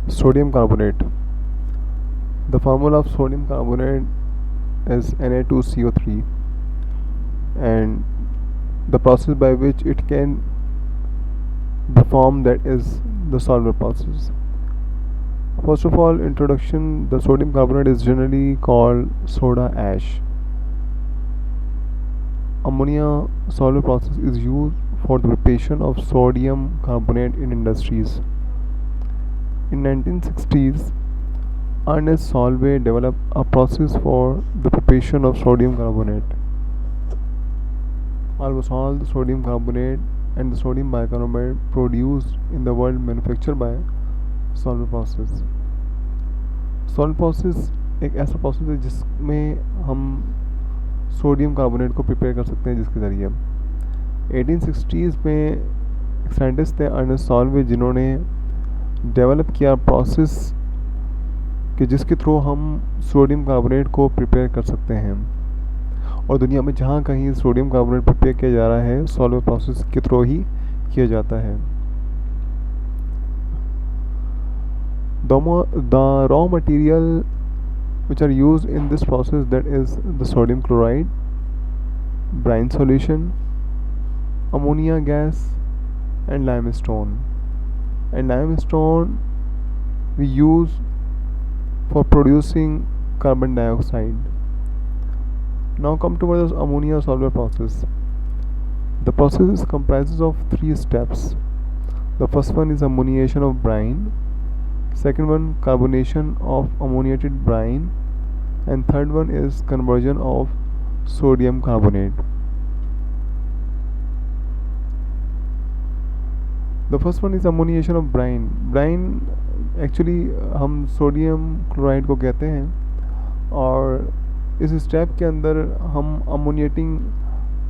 Sodium carbonate. The formula of sodium carbonate is Na2CO3, and the process by which it can be formed, that is the solver process. First of all, introduction, the sodium carbonate is generally called soda ash. Ammonia solver process is used for the preparation of sodium carbonate in industries. In 1960s, Ernest Solvay developed a process for the preparation of sodium carbonate. Almost all the sodium carbonate and the sodium bicarbonate produced in the world manufactured by solver process. Salt process एक ऐसा process है जिसमें हम sodium carbonate को prepare कर सकते हैं, जिसके ज़रिए 1860s में एक साइंटिस्ट थे अर्नेस्ट सॉल्वे, जिन्होंने डेवलप किया प्रोसेस कि जिसके थ्रू हम सोडियम कार्बोनेट को प्रिपेयर कर सकते हैं। और दुनिया में जहाँ कहीं सोडियम कार्बोनेट प्रिपेयर किया जा रहा है, सॉल्वे प्रोसेस के थ्रू ही किया जाता है। The raw material which are used in this process, that is the sodium chloride, brine solution, ammonia gas, and limestone. And limestone we use for producing carbon dioxide. Now come towards the ammonia solver process. The process comprises of 3 steps. The first one is ammoniation of brine, second one carbonation of ammoniated brine, and third one is conversion of sodium carbonate. The first one is ammoniation of brine. Brine actually हम sodium chloride को कहते हैं, और इस step के अंदर हम अमोनिएटिंग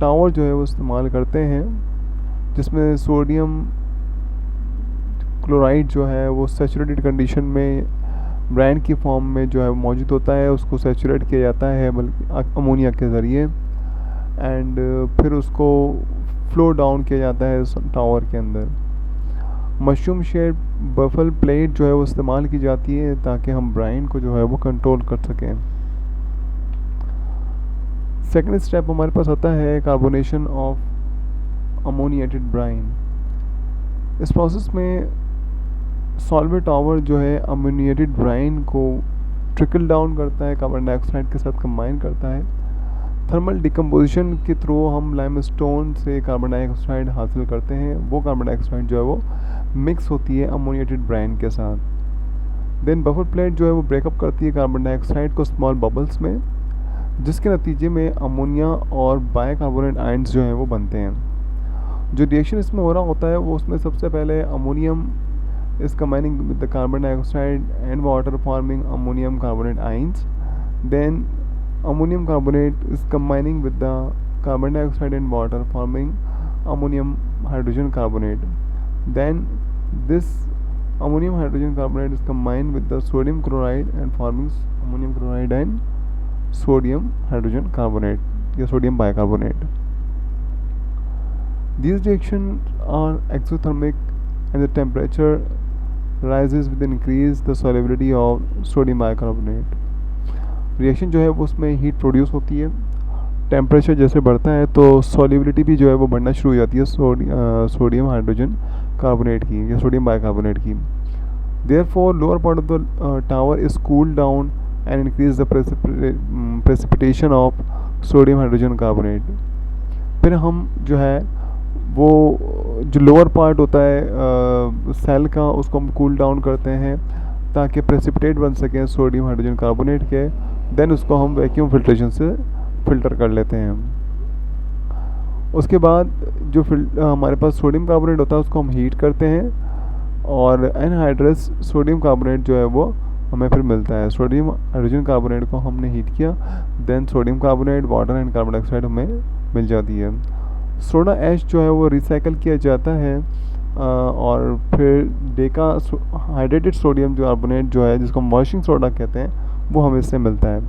tower जो है वो इस्तेमाल करते हैं, जिसमें सोडियम क्लोराइड जो है वो सैचुरेटेड कंडीशन में ब्राइन की फॉर्म में जो है मौजूद होता है। उसको सैचुरेट किया जाता है बल्कि अमोनिया के ज़रिए, एंड फिर उसको फ्लो डाउन किया जाता है टावर के अंदर। मशरूम शेप बफल प्लेट जो है वो इस्तेमाल की जाती है ताकि हम ब्राइन को जो है वो कंट्रोल कर सकें। सेकेंड स्टेप हमारे पास आता है कार्बोनेशन ऑफ अमोनिएटेड ब्राइन। इस प्रोसेस में सॉल्वे टावर जो है अमोनिएटेड ब्राइन को ट्रिकल डाउन करता है, कार्बन डाइऑक्साइड के साथ कंबाइन करता है। थर्मल डिकम्पोजिशन के थ्रू हम लाइमस्टोन से कार्बन डाइऑक्साइड हासिल करते हैं। वो कार्बन डाइऑक्साइड जो है वो मिक्स होती है अमोनिएटेड ब्राइन के साथ। देन बफर प्लेट जो है वो ब्रेकअप करती है कार्बन डाइऑक्साइड को स्मॉल बबल्स में, जिसके नतीजे में अमोनिया और बाइकार्बोनेट आयंस जो हैं वो बनते हैं। जो रिएक्शन इसमें हो रहा होता है वो उसमें सबसे पहले ammonium is combining with the carbon dioxide and water forming ammonium carbonate ions. Then ammonium carbonate is combining with the carbon dioxide and water forming ammonium hydrogen carbonate. Then this ammonium hydrogen carbonate is combined with the sodium chloride and forming ammonium chloride and sodium hydrogen carbonate या sodium bicarbonate. These reactions are exothermic and the temperature rises with increase the solubility of sodium bicarbonate. Reaction जो है वो उसमें heat produce होती है, temperature जैसे बढ़ता है तो सॉल्युबिलिटी भी जो है वो बढ़ना शुरू हो जाती है सोडियम हाइड्रोजन कार्बोनेट की या सोडियम बाइकार्बोनेट की। Therefore lower part of the tower is cooled down and increase the precipitation of sodium hydrogen carbonate. फिर हम जो है वो जो लोअर पार्ट होता है सेल का, उसको हम कूल डाउन करते हैं ताकि प्रेसिपिटेट बन सकें सोडियम हाइड्रोजन कार्बोनेट के। देन उसको हम वैक्यूम फिल्ट्रेशन से फ़िल्टर कर लेते हैं। उसके बाद जो हमारे पास सोडियम कार्बोनेट होता है उसको हम हीट करते हैं, और एनहाइड्रस सोडियम कार्बोनेट जो है वो हमें फिर मिलता है। सोडियम हाइड्रोजन कार्बोनेट को हमने हीट किया, then sodium carbonate, water and carbon dioxide हमें मिल जाती है। सोडा ऐश जो है वो रिसाइकल किया जाता है, और फिर डेका हाइड्रेटेड सोडियम जो कार्बोनेट जो है जिसको हम वॉशिंग सोडा कहते हैं वो हमें इससे मिलता है।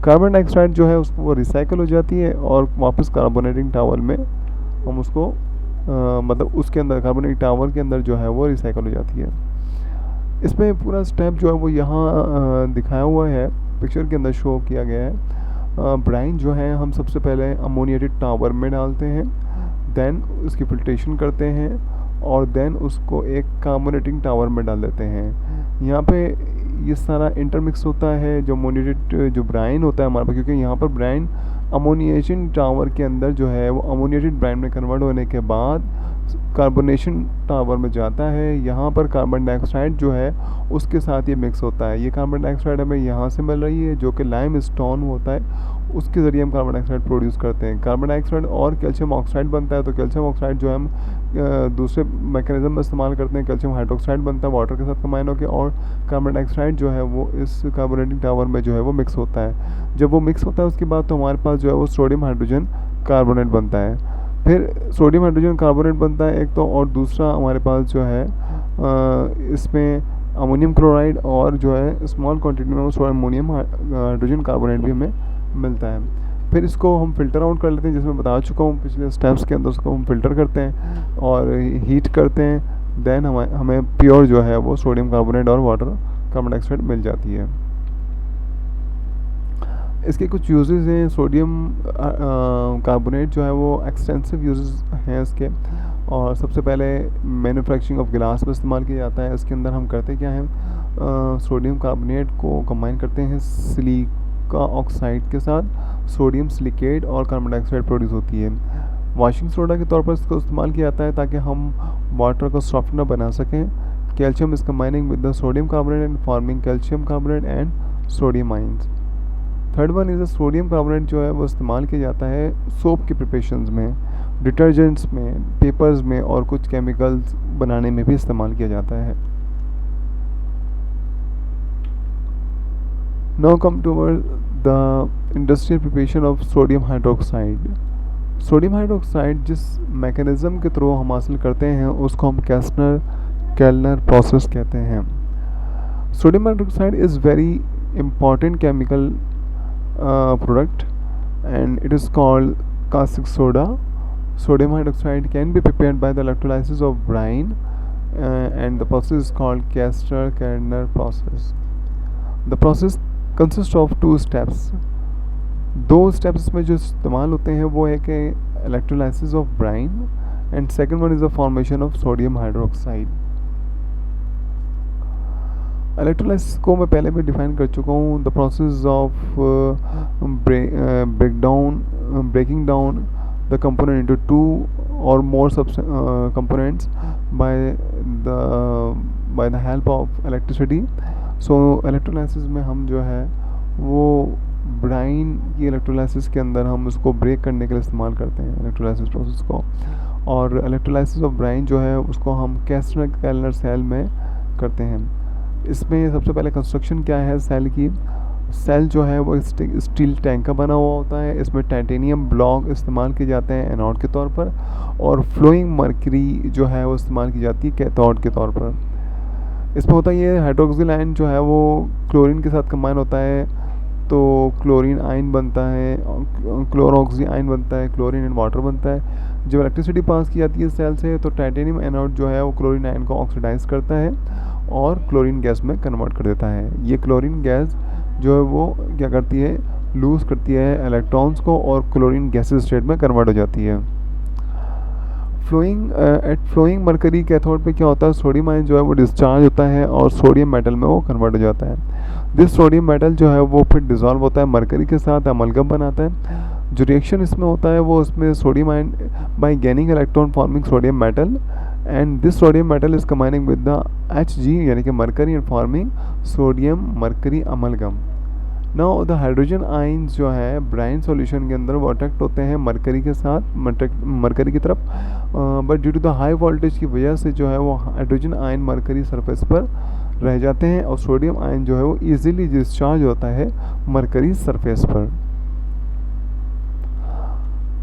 कार्बन डाइऑक्साइड जो है उसको वो रिसाइकल हो जाती है और वापस कार्बोनेटिंग टावर में हम उसको, मतलब उसके अंदर कार्बोनेटिंग टावर के अंदर जो है वो रिसाइकल हो जाती है। इसमें पूरा स्टेप जो है वो यहाँ दिखाया हुआ है, पिक्चर के अंदर शो किया गया है। ब्राइन जो है हम सबसे पहले अमोनिएटेड टावर में डालते हैं, देन उसकी फिल्ट्रेशन करते हैं और देन उसको एक कार्बोनेटिंग टावर में डाल देते हैं। यहाँ पे ये सारा इंटरमिक्स होता है, जो अमोनिएटेड जो ब्राइन होता है हमारे पास, क्योंकि यहाँ पर ब्राइन अमोनिएशन टावर के अंदर जो है वो अमोनिएटेड ब्राइन में कन्वर्ट होने के बाद कार्बोनेशन टावर में जाता है। यहाँ पर कार्बन डाइऑक्साइड जो है उसके साथ ये मिक्स होता है। ये कार्बन डाइऑक्साइड हमें यहाँ से मिल रही है, जो कि लाइम स्टोन होता है, उसके ज़रिए हम कार्बन डाइऑक्साइड प्रोड्यूस करते हैं। कार्बन डाइऑक्साइड और कैल्शियम ऑक्साइड बनता है, तो कैल्शियम ऑक्साइड जो है हम दूसरे मैकेनिज्म में इस्तेमाल करते हैं। कैल्शियम हाइड्रोक्साइड बनता है वाटर के साथ कंबाइन होकर, और कार्बन डाइऑक्साइड जो है वो इस कार्बोनेटिंग टावर में जो है वो मिक्स होता है। जब वो मिक्स होता है उसके बाद तो हमारे पास जो है वो सोडियम हाइड्रोजन कार्बोनेट बनता है। फिर सोडियम हाइड्रोजन कार्बोनेट बनता है एक तो, और दूसरा हमारे पास जो है इसमें अमोनियम क्लोराइड और जो है स्मॉल क्वांटिटी में वो अमोनियम हाइड्रोजन कार्बोनेट भी हमें मिलता है। फिर इसको हम फ़िल्टर आउट कर लेते हैं, जिसमें बता चुका हूँ पिछले स्टेप्स के अंदर। उसको हम फ़िल्टर करते हैं और हीट करते हैं, देन हमें प्योर जो है वो सोडियम कार्बोनेट और वाटर कार्बन डाइऑक्साइड मिल जाती है। इसके कुछ यूजेस हैं। सोडियम कार्बोनेट जो है वो एक्सटेंसिव यूजेस हैं इसके, और सबसे पहले मैन्युफैक्चरिंग ऑफ गिलास में इस्तेमाल किया जाता है। इसके अंदर हम करते क्या हैं, सोडियम कार्बोनेट को कंबाइन करते हैं सिलिका ऑक्साइड के साथ, सोडियम सिलिकेट और कार्बन डाइऑक्साइड प्रोड्यूस होती है। वॉशिंग सोडा के तौर पर इसको इस्तेमाल किया जाता है ताकि हम वाटर को सॉफ्टनर बना सकें। Calcium is combining with the sodium carbonate and forming calcium carbonate and sodium ions. Third one is sodium carbonate जो है वो इस्तेमाल किया जाता है सोप के प्रिपरेशंस में, डिटर्जेंट्स में, पेपर्स में और कुछ केमिकल्स बनाने में भी इस्तेमाल किया जाता है। Now come toward the industrial preparation of sodium hydroxide. Sodium hydroxide जिस मैकेनिज़्म के थ्रू हम हासिल करते हैं उसको हम केल्नर प्रोसेस कहते हैं। Sodium hydroxide is very important chemical product, and it is called caustic soda. Sodium hydroxide can be prepared by the electrolysis of brine, and the process is called Kastner-Kellner process. The process consists of two steps. दो steps में जो इस्तेमाल होते हैं वो है कि electrolysis of brine, and second one is the formation of sodium hydroxide. Electrolysis को मैं पहले भी डिफाइन कर चुका हूँ। The process of breaking down the component into two और more components by the help of electricity. So electrolysis में हम जो है वो ब्राइन की इलेक्ट्रोलाइसिस के अंदर हम उसको ब्रेक करने के लिए इस्तेमाल करते हैं इलेक्ट्रोलाइसिस प्रोसेस को, और इलेक्ट्रोलाइसिस ऑफ ब्राइन जो है उसको हम कैस्टर-केल्नर सेल में करते हैं। इसमें सबसे पहले कंस्ट्रक्शन क्या है सेल की। सेल जो है वो स्टील टैंक का बना हुआ होता है। इसमें टाइटेनियम ब्लॉक इस्तेमाल किए जाते हैं एनोड के तौर पर, और फ्लोइंग मर्करी जो है वो इस्तेमाल की जाती है कैथोड के तौर पर। इसमें होता ये हाइड्रोक्सिल आयन जो है वो क्लोरीन के साथ कंबाइन होता है, तो क्लोरीन आयन बनता है, क्लोरोक्सी आयन बनता है, क्लोरीन एंड वाटर बनता है। जब इलेक्ट्रिसिटी पास की जाती है सेल से तो टाइटेनियम एनोड जो है वो क्लोरीन आयन को ऑक्सीडाइज करता है और क्लोरीन गैस में कन्वर्ट कर देता है। ये क्लोरीन गैस जो है वो क्या करती है, लूज़ करती है इलेक्ट्रॉन्स को और क्लोरीन गैसेस स्टेट में कन्वर्ट हो जाती है। फ्लोइंग मरकरी कैथोड पे क्या होता है, सोडियम आयन जो है वो डिस्चार्ज होता है और सोडियम मेटल में वो कन्वर्ट हो जाता है। दिस सोडियम मेटल जो है वो फिर डिज़ोल्व होता है मरकरी के साथ, अमलगम बनाता है। जो रिएक्शन इसमें होता है वो उसमें sodium ion bye gaining electron forming sodium metal, and this sodium metal is combining with the Hg यानी कि mercury and forming sodium mercury amalgam. Now the hydrogen ions जो है ब्राइन सॉल्यूशन के अंदर वो अट्रैक्ट होते हैं मरकरी के साथ, मरकरी की तरफ, but due to the high voltage की वजह से जो है वो हाइड्रोजन आयन मरकरी सरफेस पर रह जाते हैं और सोडियम आयन जो है वो इजीली डिस्चार्ज होता है मरकरी सरफेस पर।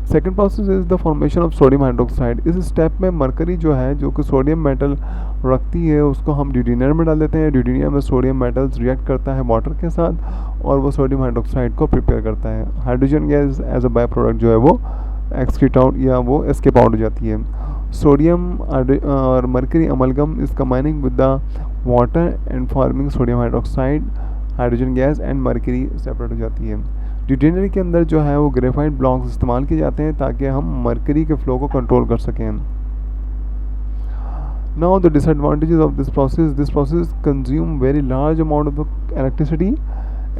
Second process is the formation of sodium hydroxide. इस स्टेप में मरकरी जो है जो कि सोडियम मेटल रखती है उसको हम ड्यूटेनियम में डाल देते हैं। ड्यूटेनियम में सोडियम मेटल्स रिएक्ट करता है वाटर के साथ और वो सोडियम हाइड्रोक्साइड को प्रिपेयर करता है। Hydrogen gas as a by product जो है वो एक्सक्रीट आउट या वो एस्केप आउट हो जाती है। सोडियम और mercury amalgam is combining with the water and forming sodium hydroxide, hydrogen gas and mercury separate हो जाती है। डिटेनरी के अंदर जो है वो ग्रेफाइट ब्लॉक्स इस्तेमाल किए जाते हैं ताकि हम मरकरी के फ्लो को कंट्रोल कर सकें। Now the disadvantages of this process consume very large amount of electricity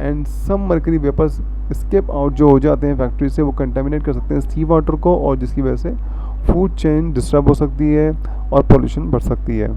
and some mercury vapors escape out जो हो जाते हैं फैक्ट्री से, वो कंटेमिनेट कर सकते हैं सी वाटर को और जिसकी वजह से फूड चेन डिस्टर्ब हो सकती है और पोल्यूशन बढ़ सकती है।